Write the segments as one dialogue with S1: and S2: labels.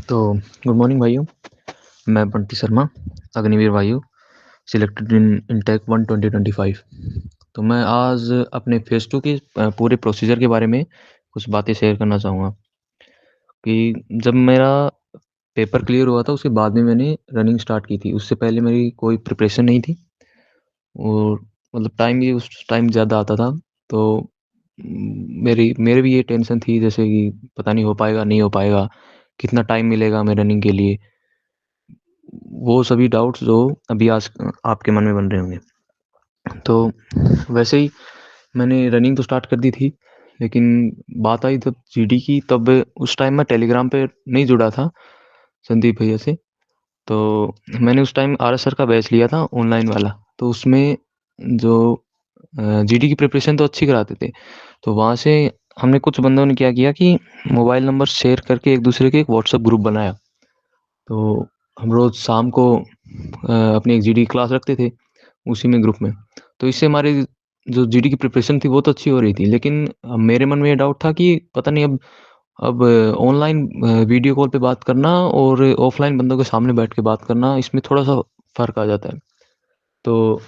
S1: तो good morning भाइयों। मैं बंटी शर्मा, अग्निवीर वायु, सिलेक्टेड इन इनटेक 1 2025। तो मैं आज अपने फेज़ 2 के पूरे प्रोसीजर के बारे में कुछ बातें शेयर करना चाहूँगा कि जब मेरा पेपर क्लियर हुआ था उसके बाद में मैंने रनिंग स्टार्ट की थी। उससे पहले मेरी कोई प्रिपरेशन नहीं थी और मतलब टाइम भी उस टाइम ज़्यादा आता था। तो मेरे भी ये टेंशन थी जैसे कि पता नहीं हो पाएगा, नहीं हो पाएगा, कितना टाइम मिलेगा हमें रनिंग के लिए। वो सभी डाउट्स जो अभी आज आपके मन में बन रहे होंगे। तो वैसे ही मैंने रनिंग तो स्टार्ट कर दी थी, लेकिन बात आई जब जीडी की, तब उस टाइम मैं टेलीग्राम पे नहीं जुड़ा था संदीप भैया से। तो मैंने उस टाइम आरएस सर का बैच लिया था ऑनलाइन वाला। तो उसमें जो जीडी की प्रिपरेशन तो अच्छी कराते थे। तो वहाँ से हमने कुछ बंदों ने क्या किया कि मोबाइल नंबर शेयर करके एक दूसरे के एक व्हाट्सएप ग्रुप बनाया। तो हम रोज़ शाम को अपनी एक जीडी की क्लास रखते थे उसी में ग्रुप में। तो इससे हमारी जो जीडी की प्रिपरेशन थी वो तो अच्छी हो रही थी, लेकिन मेरे मन में ये डाउट था कि पता नहीं अब ऑनलाइन वीडियो कॉल पे बात करना और ऑफलाइन बंदों के सामने बैठ के बात करना, इसमें थोड़ा-सा फ़र्क आ जाता है। तो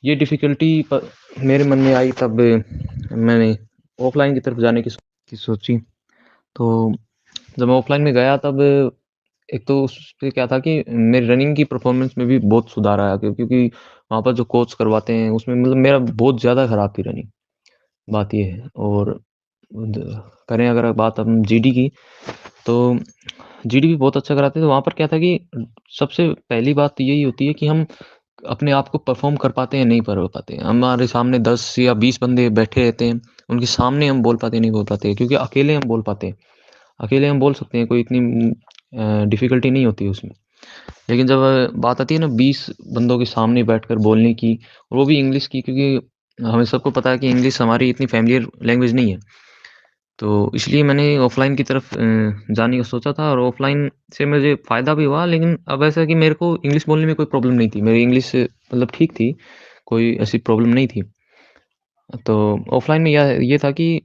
S1: ये डिफ़िकल्टी मेरे मन में आई, तब मैंने ऑफलाइन की तरफ जाने की सोची। तो जब मैं ऑफलाइन में गया, तब एक तो उसपे क्या था कि मेरी रनिंग की परफ़ॉर्मेंस में भी बहुत सुधार आया, क्योंकि वहाँ पर जो कोच करवाते हैं उसमें मतलब मेरा बहुत ज़्यादा ख़राब थी रनिंग, बात ये है। और द करें अगर बात हम जीडी की, तो जीडी भी बहुत अच्छा कराते हैं। तो वहाँ पर क्या था कि सबसे पहली बात तो यही होती है कि हम अपने आप को परफ़ॉर्म कर पाते हैं, नहीं कर पाते हैं। हमारे सामने 10 या 20 बंदे बैठे रहते हैं, उनके सामने हम बोल पाते हैं, नहीं बोल पाते, क्योंकि अकेले हम बोल पाते हैं। अकेले हम बोल सकते हैं, कोई इतनी डिफ़िकल्टी नहीं होती है उसमें। लेकिन जब बात आती है ना 20 बंदों के सामने बैठकर बोलने की, और वो भी इंग्लिश की, क्योंकि हमें सबको पता है कि इंग्लिश हमारी इतनी फ़ैमिलियर लैंग्वेज नहीं है। तो इसलिए मैंने ऑफ़लाइन की तरफ जाने का सोचा था, और ऑफ़लाइन से मुझे फ़ायदा भी हुआ। लेकिन अब ऐसा है कि मेरे को इंग्लिश बोलने में कोई प्रॉब्लम नहीं थी। मेरी इंग्लिश मतलब ठीक थी, कोई ऐसी प्रॉब्लम नहीं थी। तो ऑफ़लाइन में ये था कि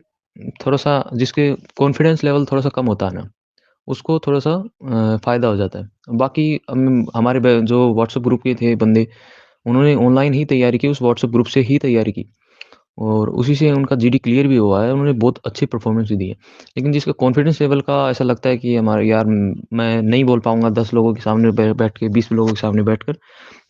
S1: थोड़ा-सा जिसके कॉन्फिडेंस लेवल थोड़ा-सा कम होता है ना, उसको थोड़ा-सा फ़ायदा हो जाता है। बाकी हमारे जो व्हाट्सएप ग्रुप के थे बंदे, उन्होंने ऑनलाइन ही तैयारी की, उस व्हाट्सएप ग्रुप से ही तैयारी की, और उसी से उनका जीडी क्लियर भी हुआ है। उन्होंने बहुत अच्छी परफ़ॉर्मेंस भी दी है। लेकिन जिसका कॉन्फिडेंस लेवल का ऐसा लगता है कि हमारा यार मैं नहीं बोल पाऊँगा 10 लोगों के सामने बैठ के, 20 लोगों के सामने बैठकर,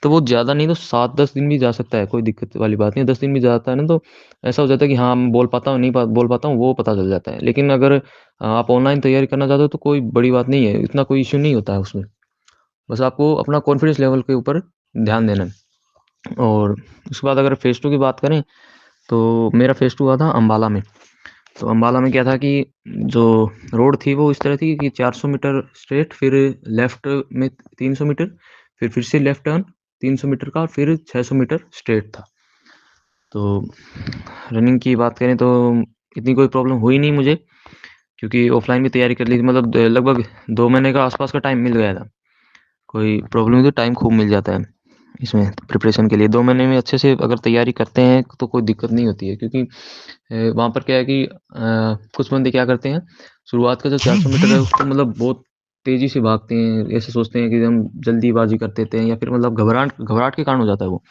S1: तो वो ज़्यादा नहीं तो 7-10 दिन भी जा सकता है, कोई दिक्कत वाली बात नहीं है। 10 दिन भी जाता है ना, तो ऐसा हो जाता है कि हाँ, मैं बोल पाता हूँ, नहीं बोल पाता हूँ, वो पता चल जाता है। लेकिन अगर आप ऑनलाइन तैयारी करना चाहते हो तो कोई बड़ी बात नहीं है, इतना कोई इश्यू नहीं होता है उसमें। बस आपको अपना कॉन्फिडेंस लेवल के ऊपर ध्यान देना है। और उसके बाद अगर फेज़ 2 की बात करें, तो मेरा फेज़ 2 हुआ था अम्बाला में। तो अम्बाला में क्या था कि जो रोड थी वो इस तरह थी कि 400 मीटर स्ट्रेट, फिर लेफ्ट में 300 मीटर, फिर से लेफ्ट टर्न 300 मीटर का, फिर 600 मीटर स्ट्रेट था। तो रनिंग की बात करें तो इतनी कोई प्रॉब्लम हुई नहीं मुझे, क्योंकि ऑफ़लाइन भी तैयारी कर ली थी। मतलब लगभग 2 महीने का आस-पास का टाइम मिल गया था। कोई प्रॉब्लम नहीं, तो टाइम खूब मिल जाता है इसमें प्रिपरेशन के लिए। 2 महीने में अच्छे से अगर तैयारी करते हैं तो कोई दिक्कत नहीं होती है, क्योंकि वहाँ पर क्या है कि कुछ बंदे क्या करते हैं, शुरुआत का जो 400 मीटर है उसको मतलब बहुत तेज़ी से भागते हैं, ऐसे सोचते हैं कि हम जल्दीबाज़ी कर देते हैं, या फिर मतलब घबराहट घबराहट के कारण हो जाता है वो।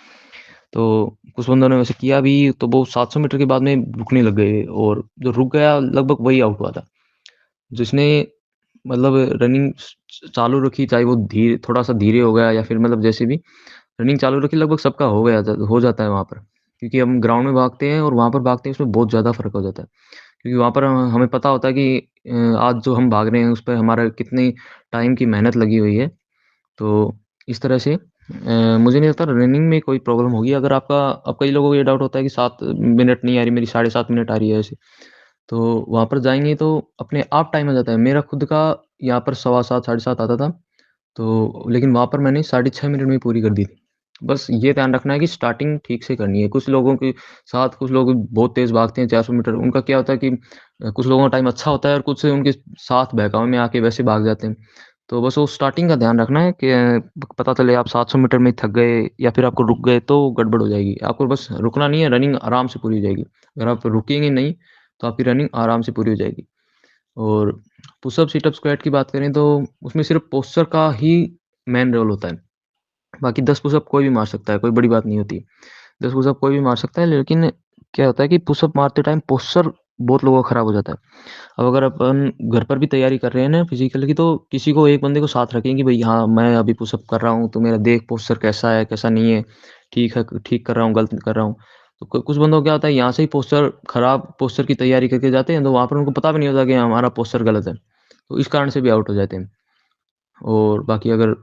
S1: तो कुछ बंदों ने वैसे किया भी, तो वो 700 मीटर के बाद में रुकने लग गए, और जो रुक गया लगभग वही आउट हुआ था। जिसने मतलब रनिंग चालू रखी, चाहे वो थोड़ा-सा धीरे हो गया या फिर मतलब जैसे भी रनिंग चालू रखी, लगभग सबका हो जाता है वहाँ पर। क्योंकि हम ग्राउंड में भागते हैं और वहाँ पर भागते हैं, उसमें बहुत ज़्यादा फ़र्क हो जाता है। क्योंकि वहाँ पर हमें पता होता है कि आज जो हम भाग रहे हैं उस पे हमारा कितनी टाइम की मेहनत लगी हुई है। तो इस तरह से मुझे नहीं लगता रनिंग में कोई प्रॉब्लम होगी। अगर अब कई लोगों को ये डाउट होता है कि 7 मिनट नहीं आ रही, मेरी 7.5 मिनट आ रही है ऐसे। तो वहाँ पर जाएँगे तो अपने आप टाइम आ जाता है। मेरा खुद का यहाँ पर सवा 7 साढ़े 7 आता था। तो लेकिन वहाँ पर मैंने 6.5 मिनट में ही पूरी कर दी थी। बस ये ध्यान रखना है कि स्टार्टिंग ठीक से करनी है। कुछ लोग बहुत तेज़ भागते हैं 400 मीटर, उनका क्या होता है कि कुछ लोगों का टाइम अच्छा होता है और कुछ उनके साथ बहकावे में आके वैसे भाग जाते हैं। तो बस वो स्टार्टिंग का ध्यान रखना है कि पता चले आप 700 मीटर में थक गए या फिर आपको रुक गए, तो गड़बड़ हो जाएगी। आपको बस रुकना नहीं है, रनिंग आराम से पूरी हो जाएगी। अगर आप रुकेंगे नहीं, तो आपकी रनिंग आराम से पूरी हो जाएगी। और पुशअप, सिटअप, स्क्वाट की बात करें तो उसमें सिर्फ़ पोस्चर का ही मेन रोल होता है। बाकी 10 पुशअप कोई भी मार सकता है, कोई बड़ी बात नहीं होती। 10 पुशअप कोई भी मार सकता है, लेकिन क्या होता है कि पुशअप मारते टाइम पोस्चर बहुत लोगों का खराब हो जाता है। अब अगर अपन घर पर भी तैयारी कर रहे हैं ना फिज़िकल की, तो किसी को एक बंदे को साथ रखें कि भई हाँ, मैं अभी पुशअप कर रहा हूँ, तो मेरा देख पोस्चर कैसा है, कैसा नहीं है, ठीक है, ठीक कर रहा हूँ, गलत कर रहा हूँ। तो कुछ बंदों को क्या होता है, यहाँ से ही पोस्चर खराब पोस्चर की तैयारी करके जाते हैं, तो वहाँ पर उनको पता भी नहीं होता कि हमारा पोस्चर गलत है। तो इस कारण से भी आउट हो जाते हैं। और बाकी अगर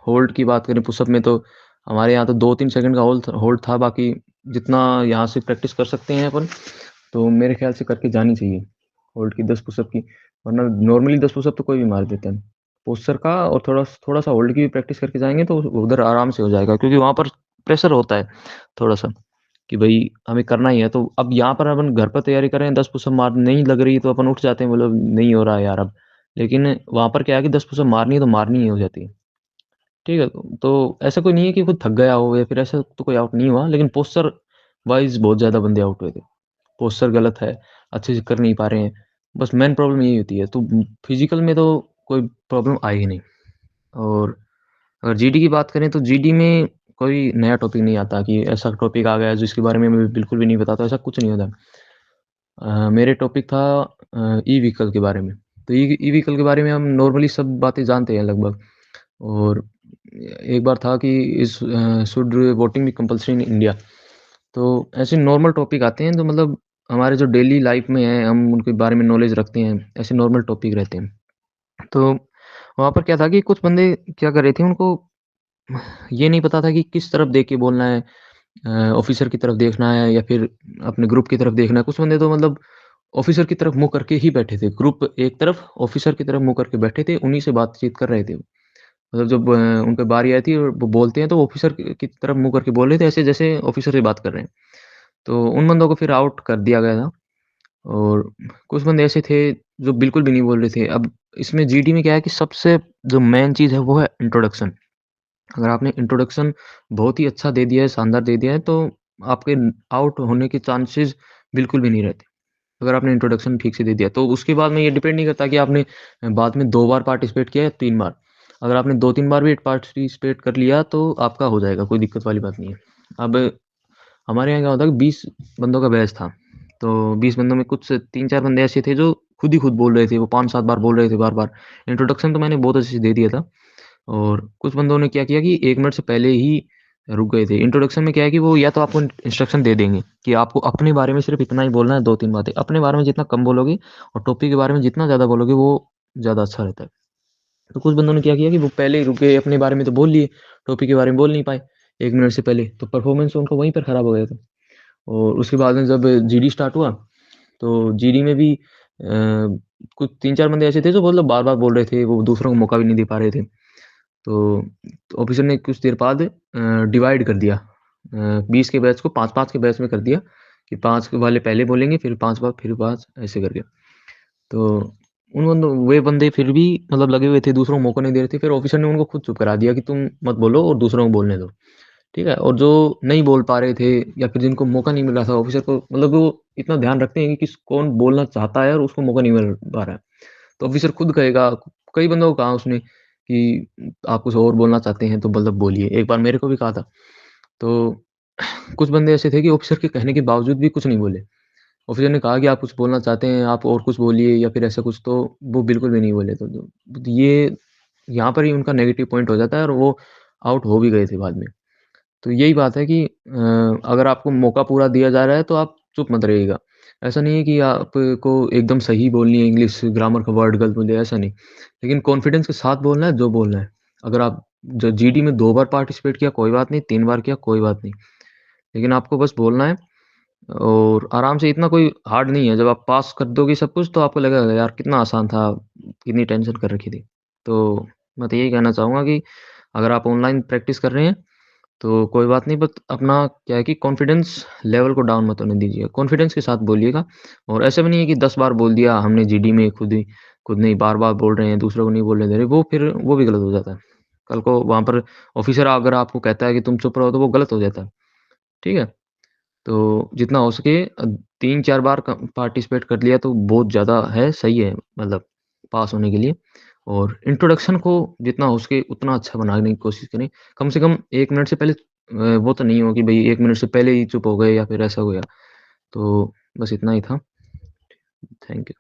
S1: होल्ड की बात करें पुशअप में, तो हमारे यहाँ तो 2-3 सेकंड का होल्ड था, बाकी जितना यहाँ से प्रैक्टिस कर सकते हैं अपन, तो मेरे ख़्याल से करके जानी चाहिए होल्ड की 10 पुशअप की। वरना नॉर्मली 10 पुशअप तो कोई भी मार देता है। पोस्चर का और थोड़ा-सा होल्ड की भी प्रैक्टिस करके जाएँगे तो उधर आराम से हो जाएगा, क्योंकि वहाँ पर प्रेशर होता है थोड़ा-सा कि भई हमें करना ही है। तो अब यहाँ पर अपन घर पर तैयारी कर रहे हैं, 10 पुशअप मार नहीं लग रही, तो अपन उठ जाते हैं, मतलब नहीं हो रहा है यार अब। लेकिन वहाँ पर क्या है कि 10 पुशअप मारनी है तो मारनी ही हो जाती है। ठीक है? तो ऐसा कोई नहीं है कि कोई थक गया हो या फिर ऐसा तो कोई आउट नहीं हुआ, लेकिन पोस्चर वाइज़ बहुत ज़्यादा बंदे आउट हुए थे। पोस्चर गलत है, अच्छे से कर नहीं पा रहे हैं, बस मेन प्रॉब्लम यही होती है। तो फिज़िकल में तो कोई प्रॉब्लम आई ही नहीं। और अगर जीडी की बात करें तो जीडी में कोई नया टॉपिक नहीं आता कि ऐसा टॉपिक आ गया है जिसके बारे में मैं बिल्कुल भी नहीं पता, तो ऐसा कुछ नहीं होता। मेरे टॉपिक था ई-व्हीकल के बारे में। तो ई-व्हीकल के बारे में हम नॉर्मली सब बातें जानते हैं लगभग। और एक बार था कि should voting B compulsory in India. तो ऐसे नॉर्मल टॉपिक आते हैं, तो मतलब हमारे जो डेली लाइफ में है, हम उनके बारे में नॉलेज रखते हैं, ऐसे नॉर्मल टॉपिक रहते हैं। तो वहाँ पर क्या था कि कुछ बंदे क्या कर रहे थे, उनको ये नहीं पता था कि किस तरफ देख के बोलना है, ऑफ़िसर की तरफ देखना है या फिर अपने ग्रुप की तरफ देखना है। कुछ बंदे तो मतलब ऑफ़िसर की तरफ मुँह करके ही बैठे थे। ग्रुप एक तरफ, ऑफ़िसर की तरफ मुँह करके बैठे थे, उन्हीं से बातचीत कर रहे थे वो। मतलब जब उन पे बारी आई थी और वो बोलते हैं, तो वो ऑफ़िसर की तरफ मुँह करके बोल रहे थे, ऐसे जैसे ऑफ़िसर से बात कर रहे हैं। तो उन बंदों को फिर आउट कर दिया गया था। और कुछ बंदे ऐसे थे जो बिल्कुल भी नहीं बोल रहे थे। अब इसमें जीडी में क्या है कि सबसे जो मेन चीज़ है वो है इंट्रोडक्शन। अगर आपने इंट्रोडक्शन बहुत ही अच्छा दे दिया है, शानदार दे दिया है, तो आपके आउट होने के चांसेस बिल्कुल भी नहीं रहते। अगर आपने इंट्रोडक्शन ठीक से दे दिया, तो उसके बाद में ये डिपेंड नहीं करता कि आपने बाद में 2 बार पार्टिसिपेट किया या 3 बार। अगर आपने 2-3 बार भी पार्टिसिपेट कर लिया, तो आपका हो जाएगा, कोई दिक्कत वाली बात नहीं है। अब हमारे यहाँ क्या होता है कि 20 बंदों का बैच था। तो 20 बंदों में कुछ 3-4 बंदे ऐसे थे जो खुद ही खुद बोल रहे थे, वो 5-7 बार बोल रहे थे बार-बार। इंट्रोडक्शन तो मैंने बहुत अच्छे से दे दिया था। और कुछ बंदों ने क्या किया कि 1 मिनट से पहले ही रुक गए थे। इंट्रोडक्शन में क्या है कि वो या तो आपको इंस्ट्रक्शन दे देंगे कि आपको अपने बारे में सिर्फ़ इतना ही बोलना है, 2-3 बातें। अपने बारे में जितना कम बोलोगे और टॉपिक के बारे में जितना ज़्यादा बोलोगे, वो ज़्यादा अच्छा रहता है। तो कुछ बंदों ने क्या किया कि वो पहले ही रुक गए, अपने बारे में तो बोल लिए, टॉपिक के बारे में बोल नहीं पाए 1 मिनट से पहले, तो परफ़ॉर्मेंस उनका वहीं पर खराब हो गया था। और उसके बाद में जब जीडी स्टार्ट हुआ, तो जीडी में भी कुछ 3-4 बंदे ऐसे थे जो मतलब बार-बार बोल रहे थे, वो दूसरों को मौका भी नहीं दे पा रहे थे। तो ऑफ़िसर ने कुछ देर बाद डिवाइड कर दिया। 20 के बैच को 5-5 के बैच में कर दिया कि 5 वाले पहले बोलेंगे, फिर 5 बाद फिर 5 ऐसे करके। तो उन बंदों वे बंदे फिर भी मतलब लगे हुए थे, दूसरों को मौका नहीं दे रहे थे। फिर ऑफ़िसर ने उनको खुद चुप करा दिया कि तुम मत बोलो और दूसरों को बोलने दो। ठीक है? और जो नहीं बोल पा रहे थे या फिर जिनको मौका नहीं मिल रहा था, ऑफ़िसर को मतलब वो इतना ध्यान रखते हैं कि कौन बोलना चाहता है और उसको मौका नहीं मिल पा रहा है। तो ऑफ़िसर खुद कहेगा, कई बंदों को कहा उसने कि आप कुछ और बोलना चाहते हैं तो मतलब बोलिए। एक बार मेरे को भी कहा था। तो कुछ बंदे ऐसे थे कि ऑफ़िसर के कहने के बावजूद भी कुछ नहीं बोले। ऑफ़िसर ने कहा कि आप कुछ बोलना चाहते हैं, आप और कुछ बोलिए या फिर ऐसा कुछ, तो वो बिल्कुल भी नहीं बोले। तो ये यहाँ पर ही उनका नेगेटिव पॉइंट हो जाता है और वो आउट हो भी गए थे बाद में। तो यही बात है कि अगर आपको मौका पूरा दिया जा रहा है तो आप चुप मत रहिएगा। ऐसा नहीं है कि आपको एकदम सही बोलनी है, इंग्लिश ग्रामर का वर्ड गलत बोले, ऐसा नहीं। लेकिन कॉन्फिडेंस के साथ बोलना है जो बोलना है। अगर आप ज जीडी में 2 बार पार्टिसिपेट किया कोई बात नहीं, 3 बार किया कोई बात नहीं। लेकिन आपको बस बोलना है और आराम से, इतना कोई हार्ड नहीं है। जब आप पास कर दोगे सब कुछ, तो आपको लगेगा यार कितना आसान था, कितनी टेंशन कर रखी थी। तो मैं तो यही कहना चाहूँगा कि अगर आप ऑनलाइन प्रैक्टिस कर रहे हैं तो कोई बात नहीं, बट अपना क्या है कि कॉन्फिडेंस लेवल को डाउन मत होने दीजिए। कॉन्फिडेंस के साथ बोलिएगा। और ऐसा भी नहीं है कि 10 बार बोल दिया हमने जीडी में, खुद नहीं बार-बार बोल रहे हैं, दूसरों को नहीं बोलने दे रहे, वो फिर वो भी गलत हो जाता है। कल को वहाँ पर ऑफ़िसर अगर आपको कहता है कि तुम चुप रहो, तो वो गलत हो जाता है। ठीक है? तो जितना हो सके 3-4 बार क पार्टिसिपेट कर लिया तो बहुत ज़्यादा है, सही है मतलब पास होने के लिए। और इंट्रोडक्शन को जितना हो सके उतना अच्छा बनाने की कोशिश करें। कम से कम 1 मिनट से पहले वो तो नहीं हो कि भई 1 मिनट से पहले ही चुप हो गए या फिर ऐसा हो गया। तो बस इतना ही था। Thank you.